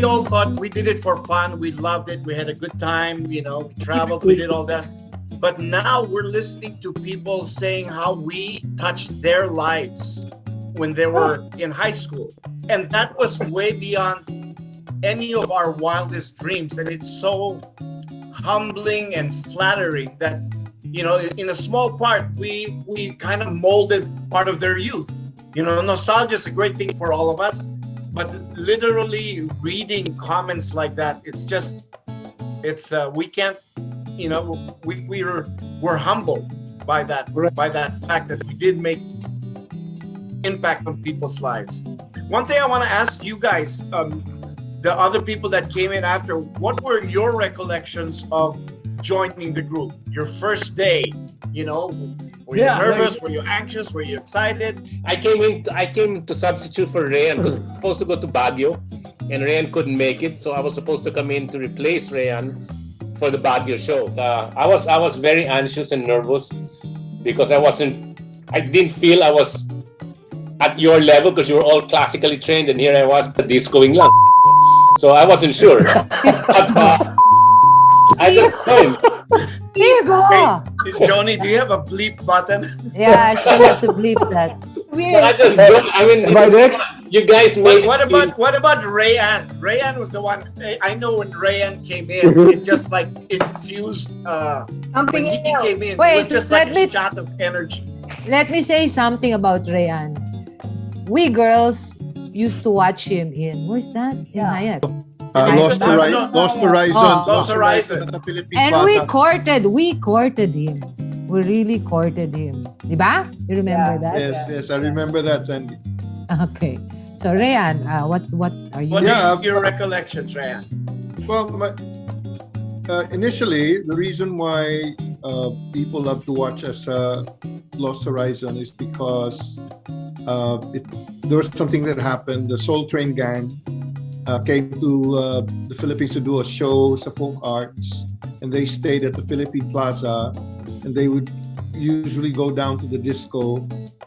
all thought we did it for fun. We loved it. We had a good time. We traveled. We did all that. But now we're listening to people saying how we touched their lives when they were in high school. And that was way beyond any of our wildest dreams. And it's so humbling and flattering that, in a small part, we kind of molded part of their youth. Nostalgia is a great thing for all of us. But literally reading comments like that, we can't, we're humbled by that fact that we did make impact on people's lives. One thing I want to ask you guys, the other people that came in after, what were your recollections of joining the group? Your first day, were you nervous? Were you anxious? Were you excited? I came to substitute for RayAn because I was supposed to go to Baguio, and RayAn couldn't make it, so I was supposed to come in to replace RayAn for the Baguio show. I was very anxious and nervous because I didn't feel I was at your level because you were all classically trained, and here I was discoing lang. So I wasn't sure. I just joined. Hey, Johnny, do you have a bleep button? Yeah, she has to bleep that. I just joined. I mean, you guys made. What about RayAn? RayAn was the one. I know when RayAn came in, it just like infused. Something when he else. came in, Wait, it was just like a shot of energy. Let me say something about RayAn. We girls used to watch him in, where's that? In Hyatt. Lost Horizon. Lost Horizon. The Philippine And Plaza. we courted him. We really courted him. Diba? You remember that? Yes, I remember that, Sandy. Okay. So RayAn, what are you? What are your recollections, RayAn? Well, initially, the reason why people love to watch us Lost Horizon is because there was something that happened. The Soul Train gang came to the Philippines to do a show, sa folk arts, and they stayed at the Philippine Plaza, and they would usually go down to the disco,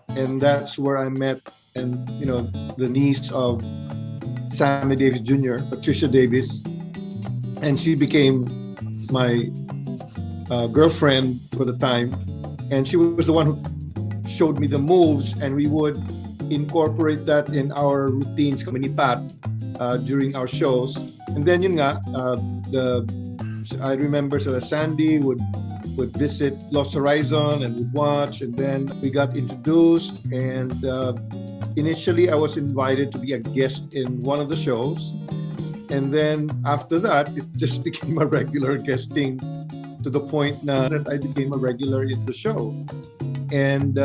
and that's where I met, and the niece of Sammy Davis Jr., Patricia Davis, and she became my girlfriend for the time, and she was the one who showed me the moves, and we would incorporate that in our routines kami ni Pat during our shows. And then I remember Sandy would visit Lost Horizon and would watch, and then we got introduced, and initially I was invited to be a guest in one of the shows, and then after that it just became a regular guesting to the point that I became a regular in the show. And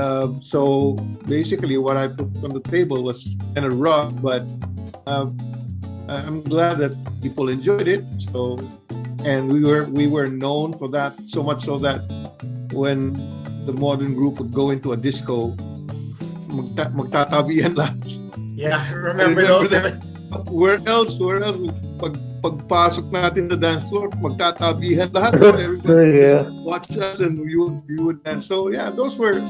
so basically what I put on the table was kind of rough, but I'm glad that people enjoyed it. So, and we were known for that, so much so that when the modern group would go into a disco, magtatabihan lang. Yeah, I remember those. Where else? Pagpasok natin sa dance floor, magtatabihan lahat. Everybody watch us, and we would dance. So yeah, those were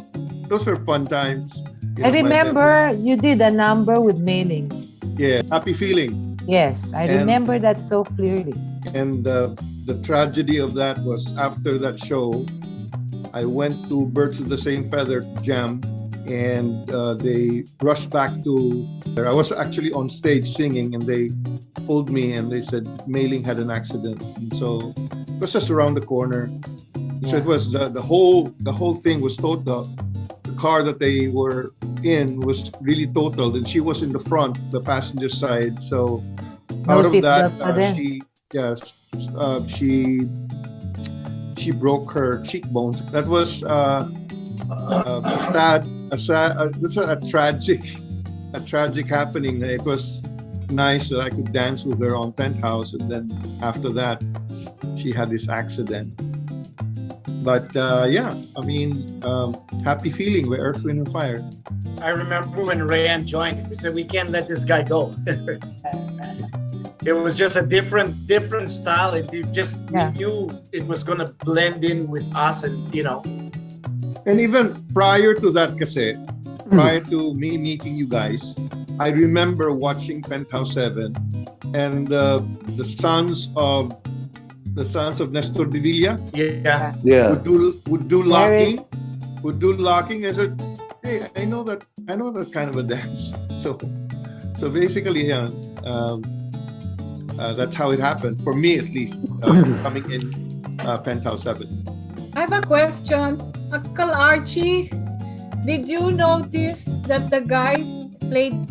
fun times. I remember you did a number with Mailing. Yeah, Happy Feeling. Yes, I remember that so clearly. And the tragedy of that was after that show, I went to Birds of the Same Feather to jam, and they rushed back to. I was actually on stage singing, and they pulled me and they said Mailing had an accident, and so it was just around the corner. Yeah. So it was the whole thing was total. The car that they were in was really totaled, and she was in the front, the passenger side. So out of that, she broke her cheekbones. That was a tragic happening. It was nice that I could dance with her on Penthouse, and then after that, she had this accident. But Happy Feeling by Earth, Wind and Fire. I remember when RayAn joined, we said we can't let this guy go. It was just a different style. We knew it was gonna blend in with us, and And even prior to that, prior to me meeting you guys, I remember watching Penthouse 7, and the sons of Nestor Vivilla Yeah. Yeah. would do locking. I said, hey, I know that kind of a dance. So basically, yeah, that's how it happened for me, at least, coming in Penthouse 7. I have a question. Uncle Archie, did you notice that the guys played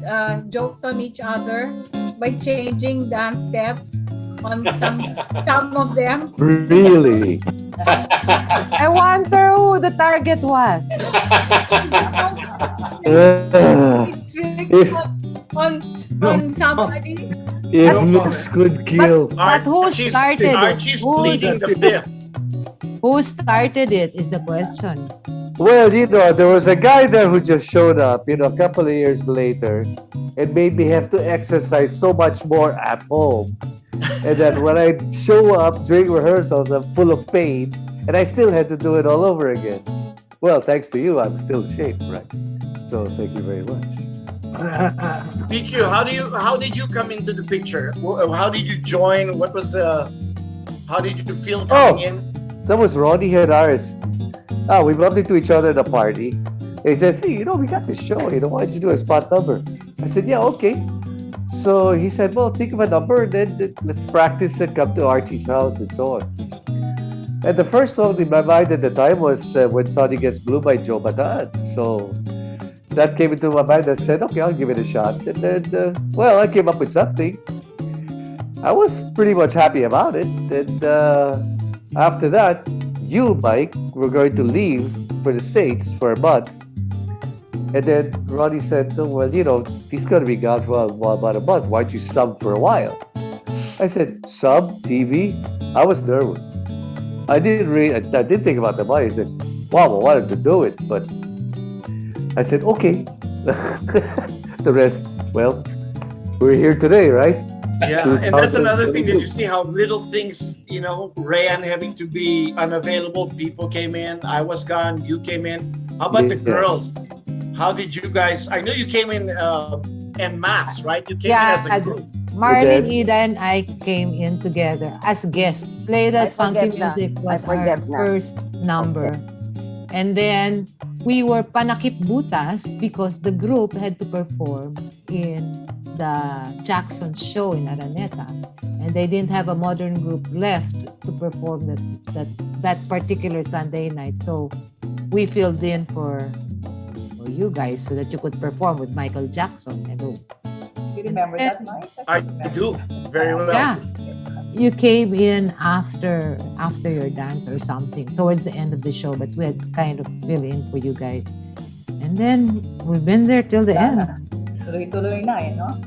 jokes on each other by changing dance steps on some of them? Really? I wonder who the target was. If on somebody? looks could kill. But who started it? Archie's Who- pleading the fifth. Who started it is the question. Well, there was a guy there who just showed up, a couple of years later, and made me have to exercise so much more at home. And then when I show up during rehearsals, I'm full of pain, and I still had to do it all over again. Well, thanks to you, I'm still in shape, right? So thank you very much. PQ, how did you come into the picture? How did you join? How did you feel coming in? That was Ronnie Herrera's. We bumped into each other at a party. He says, hey, we got this show, why don't you do a spot number? I said, yeah, okay. So he said, well, think of a number and then let's practice and come to Archie's house and so on. And the first song in my mind at the time was When Sonny Gets Blue by Joe Bataan. So that came into my mind. I said, okay, I'll give it a shot. And then, I came up with something. I was pretty much happy about it. And after that, you, Mike, were going to leave for the States for a month. And then Ronnie said, oh, well, he's going to be gone for about a month. Why don't you sub for a while? I said, sub? TV? I was nervous. I didn't think about the money. I said, wow, I wanted to do it. But I said, okay. The rest, well, we're here today, right? Yeah, and that's another thing that you see how little things, RayAn having to be unavailable. People came in, I was gone, you came in. How about the girls? How did you guys? I know you came in en masse, right? You came in as a group. Marlyn, Ida, and I came in together as guests. Play That Funky Music was our first number. And then we were panakip-butas because the group had to perform in the Jackson show in Araneta. And they didn't have a modern group left to perform that particular Sunday night. So we filled in for you guys so that you could perform with Michael Jackson. You remember that, Mike? I do very well. Yeah. You came in after your dance or something, towards the end of the show, but we had to kind of fill in for you guys. And then we've been there till the end. Tuloy-tuloy na, no?